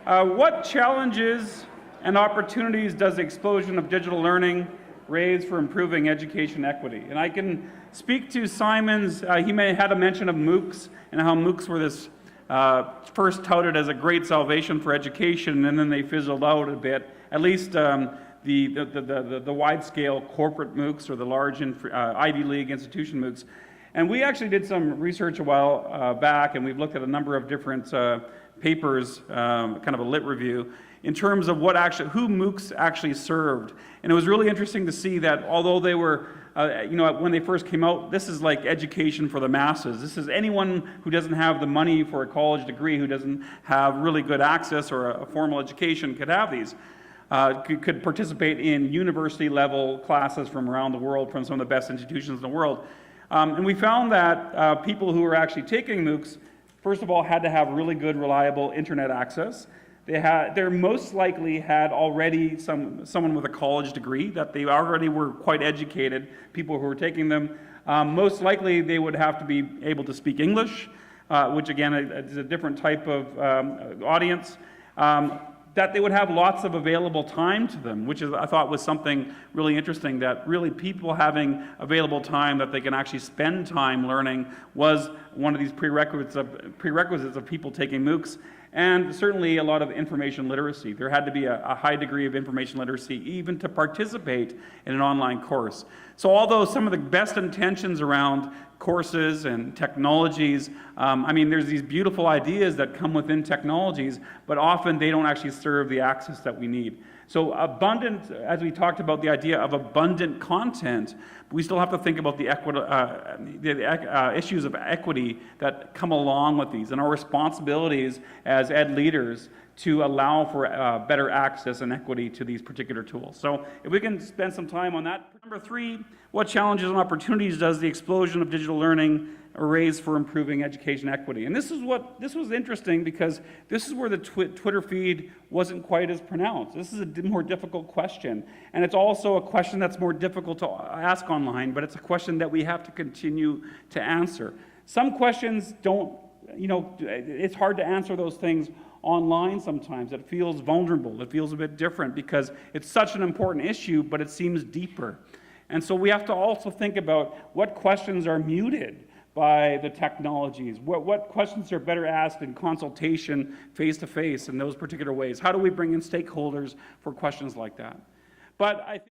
What challenges and opportunities does the explosion of digital learning raise for improving education equity? And I can speak to Simon's, he may have had a mention of MOOCs and how MOOCs were this first touted as a great salvation for education, and then they fizzled out a bit. At least the wide-scale corporate MOOCs or the large Ivy League institution MOOCs. And we actually did some research a while back, and we've looked at a number of different papers, kind of a lit review, in terms of who MOOCs actually served. And it was really interesting to see that although they were, when they first came out, this is like education for the masses. This is anyone who doesn't have the money for a college degree, who doesn't have really good access or a formal education could have these. Could participate in university-level classes from around the world, from some of the best institutions in the world. And we found that people who were actually taking MOOCs, first of all, had to have really good, reliable internet access. They most likely had already someone with a college degree, that they already were quite educated, people who were taking them. Most likely they would have to be able to speak English, which again is a different type of audience. That they would have lots of available time to them, which I thought was something really interesting, that really people having available time that they can actually spend time learning was one of these prerequisites of people taking MOOCs. And certainly a lot of information literacy. There had to be a high degree of information literacy even to participate in an online course. So although some of the best intentions around courses and technologies, there's these beautiful ideas that come within technologies, but often they don't actually serve the access that we need. So abundant, as we talked about the idea of abundant content, we still have to think about the issues of equity that come along with these, and our responsibilities as ed leaders to allow for better access and equity to these particular tools. So if we can spend some time on that. Number 3, what challenges and opportunities does the explosion of digital learning raise for improving education equity? And this was interesting, because this is where the Twitter feed wasn't quite as pronounced. This is a more difficult question, and it's also a question that's more difficult to ask online, but it's a question that we have to continue to answer. Some questions don't, it's hard to answer those things online sometimes. It feels vulnerable. It feels a bit different because it's such an important issue, but it seems deeper. And so we have to also think about what questions are muted by the technologies, what questions are better asked in consultation, face-to-face, in those particular ways. How do we bring in stakeholders for questions like that? But I think